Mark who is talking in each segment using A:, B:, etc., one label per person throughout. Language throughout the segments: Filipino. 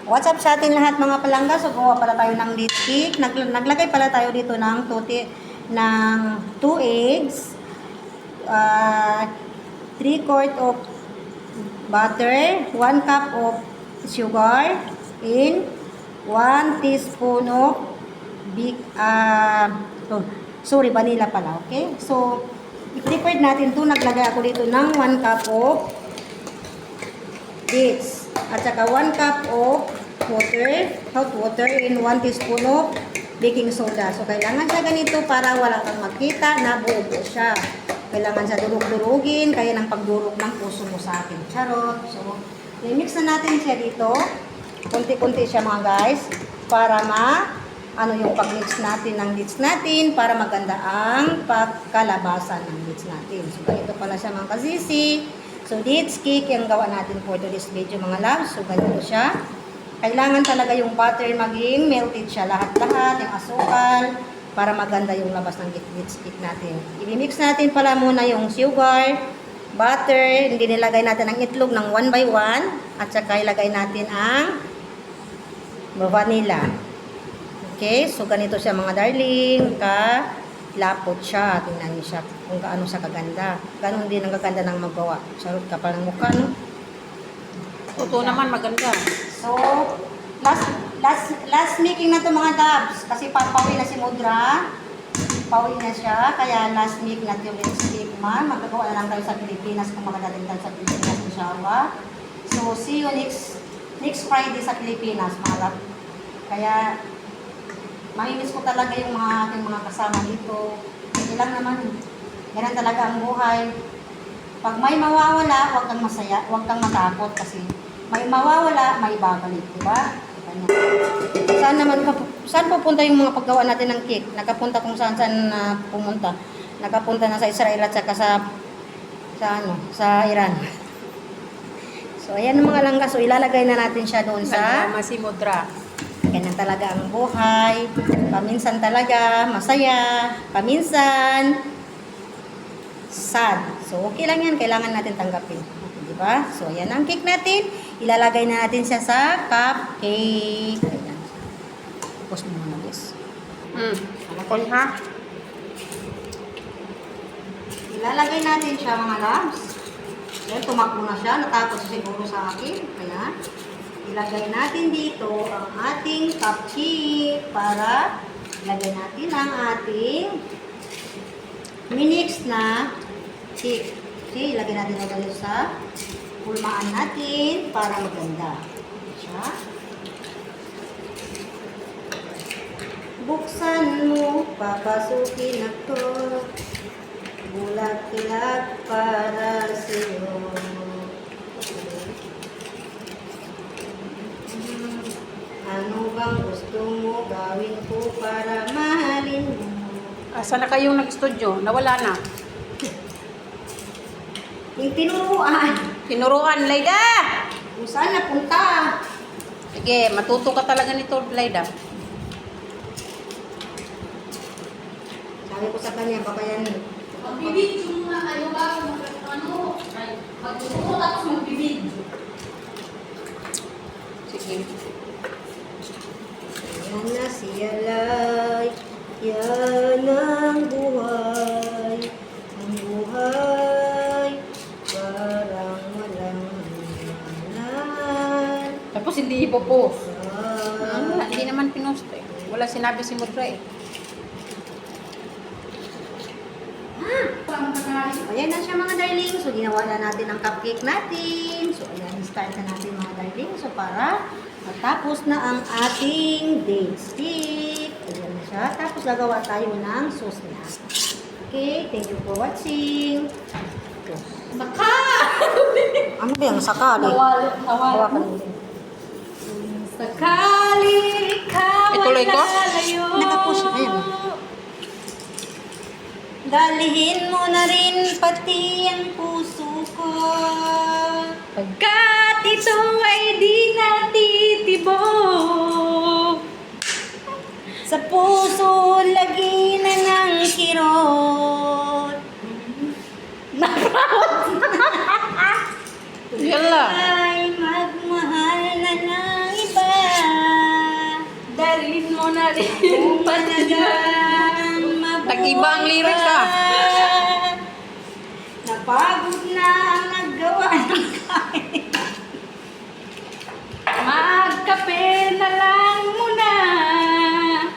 A: What's up sa atin lahat mga palangga? So, gawa pala tayo ng lead cake. Naglagay pala tayo dito ng 2 eggs, 3/4 of butter, 1 cup of sugar, and 1 teaspoon of vanilla pala, okay? So, i-prepared natin to. Naglagay ako dito ng 1 cup of dates. At saka 1 cup of water, hot water, and 1 teaspoon of baking soda. So, kailangan siya ganito para wala kang makita na buo-buo siya. Kailangan siya durug-durugin, kaya ng pagdurog ng puso mo sa akin. Charot. So, i-mix na natin siya dito. Kunti-kunti siya mga guys. Para yung pag-mix natin ng dates natin para maganda ang pagkalabasan ng dates natin. So, ganito pala siya mga kasisi. So, dates cake yung gawa natin for today's video mga loves. So, ganito siya. Kailangan talaga yung butter maging melted siya lahat-lahat, yung asukal, para maganda yung labas ng dates cake natin. I-mix natin pala muna yung sugar, butter, hindi nilagay natin ang itlog ng 1 by 1, at saka ilagay natin ang vanilla. Okay, so ganito siya mga darling, lapot siya. Tingnan niyo siya kung gaano siya kaganda. Ganon din ang gaganda ng magawa. Sarot ka pa ng mukha, no?
B: Totoo naman, maganda.
A: So, last making na to mga dabs. Kasi papawi na si Mudra. Pawi na siya. Kaya last make na to let's cake man. Magagawa na lang tayo sa Pilipinas kung magdadating tayo sa Pilipinas, inshallah. So, see you next Friday sa Pilipinas, mga lab. Kaya, mamimiss ko talaga yung aking mga kasama dito. Hindi lang naman. Ganun talaga ang buhay. Pag may mawawala, huwag kang masaya, huwag kang matakot kasi may mawawala, may babalik, di ba? Saan pupunta yung mga paggawa natin ng cake? Nakapunta kung saan pumunta. Nakapunta na sa Israel at saka sa Iran. So, ayan ang mga langga. So, ilalagay na natin siya doon sa
B: Masimudra.
A: ganyan talaga ang buhay. Paminsan talaga, masaya. Paminsan, sad. So, okay lang yan. Kailangan natin tanggapin. Okay, diba? So, yan ang cake natin. Ilalagay na natin siya sa cupcake. Ayan. Tapos mo muna, guys.
B: Alakon ha?
A: Ilalagay natin siya, mga loves. Yan, tumakbo na siya. Natakot siya siguro sa akin. Kaya, ilagay natin dito ang ating cupcake para ilagay natin ang ating minix na cake. Okay, ilagay natin ulit sa pulmaan natin para maganda. Siya. Buksan mo, papasukin ako. Bulag-kilag para sa'yo. Ano bang gusto mo gawin ko para mahalin mo?
B: Asa na kayong nag-studio? Nawala na.
A: Yung tinuruan.
B: Tinuruan, Laida!
A: Kung saan napunta?
B: Sige, matuto ka talaga nito, Laida.
A: Sabi ko sa kanya, papayan.
C: Magbibidyo muna kayo bago magtuturo tapos magbibidyo.
B: Sige.
A: Yan na siya lay, yan ang buhay. Ang buhay, parang walang hangganan.
B: Tapos hindi ipopost. Hindi naman pinost eh. Wala sinabi si Mudra eh.
A: Ayan na siya mga darling. So, ginawa na natin ang cupcake natin. So, ayan, start na natin mga darling. So, para matapos na ang ating dates cake. Ayan na siya. Tapos, gagawa tayo ng sauce niya. Okay, thank you for watching.
C: Baka!
A: Ano ba yung sakali? Hawakan mo din.
C: Sakali ikaw
B: Ituloy ko?
C: lalayo.
A: Nakapush na yun. Dalihin mo na rin pati ang puso ko.
C: Pagkat ito ay di natitibok.
A: Sa puso lagi na ng kirot.
B: Yala.
A: Ay magmahal na ng iba.
C: rin
A: Panagang
B: Tag-iba ang lyrics,
A: Napagod na ang naggawa ng kain.
C: Magkape na lang muna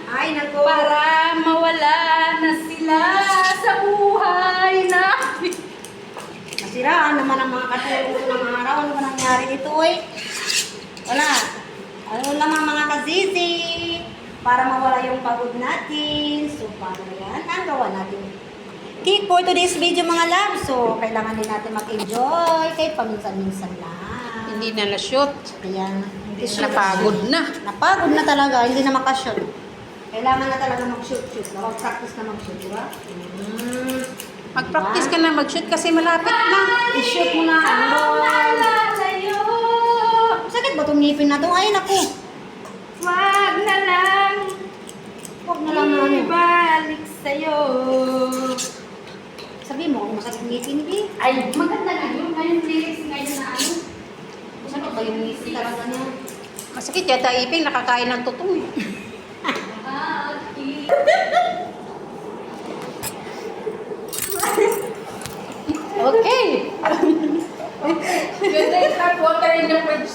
A: Ay, naku.
C: para mawala na sila sa buhay namin.
A: Masiraan naman ang mga katulong ko ng araw. Ano ba nangyari dito, eh? Wala. Ano lang ang mga kasisi para mawala yung pagod natin. So, paano yan? Ang gawa natin. Okay, for today's video mga love. So, kailangan din natin mag-enjoy. Kaya paminsan-minsan lang.
B: Hindi na na-shoot.
A: Kaya, hindi
B: Napagod na.
A: Napagod na talaga. Hindi na makashoot. Kailangan na talaga mag-shoot-shoot. Mag-practice na mag-shoot, di ba?
B: Mag-practice ka na mag-shoot kasi malapit na.
A: I-shoot mo na. Ano?
C: Lalayo,
A: Sakit ba itong ngipin na to? Ay, naku.
C: wag na lang
A: Huwag na lang na ano.
C: ibalik sa'yo.
A: Sabi mo, kung masakit ang ngipin, hindi.
C: Ay, maganda na yun. Ngayon lyrics ngayon na ano.
A: Masakit ba yung ngipin talaga niya?
B: Masakit yata ipin, nakakain ng tutong.
C: Okay.
B: You take hot water in the fridge.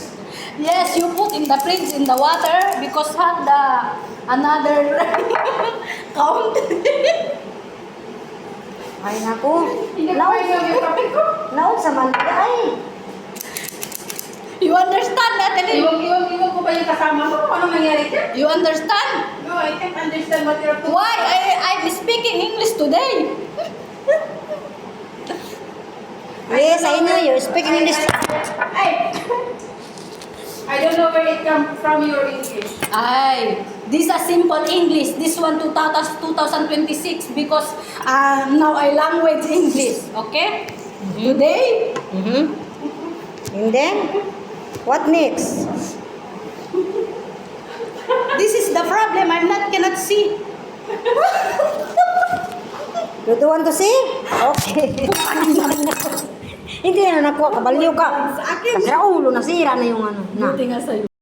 C: Yes, you put in the fridge in the water because had the another count.
A: Ay, naku.
B: Laon yung kape ko.
A: Laon sa mandi. Ay.
C: You understand that?
B: Iwan ko ba yung kasama mo? Anong nangyari ka?
C: You understand?
B: No, I can't understand what you're talking
C: Why I'm speaking English today?
A: Yes, I know you. Speak in English.
B: I don't know where it comes from your English.
C: Ay, this is simple English. This one 2026 because now I language English. Okay? Today,
A: And then, what next?
C: this is the problem. I'm not cannot see.
A: You don't want to see? Okay. Hindi na nakuha. Kabaliw ka. Kasi ulo, nasira na yung ano. Na.
C: Buti nga sa'yo.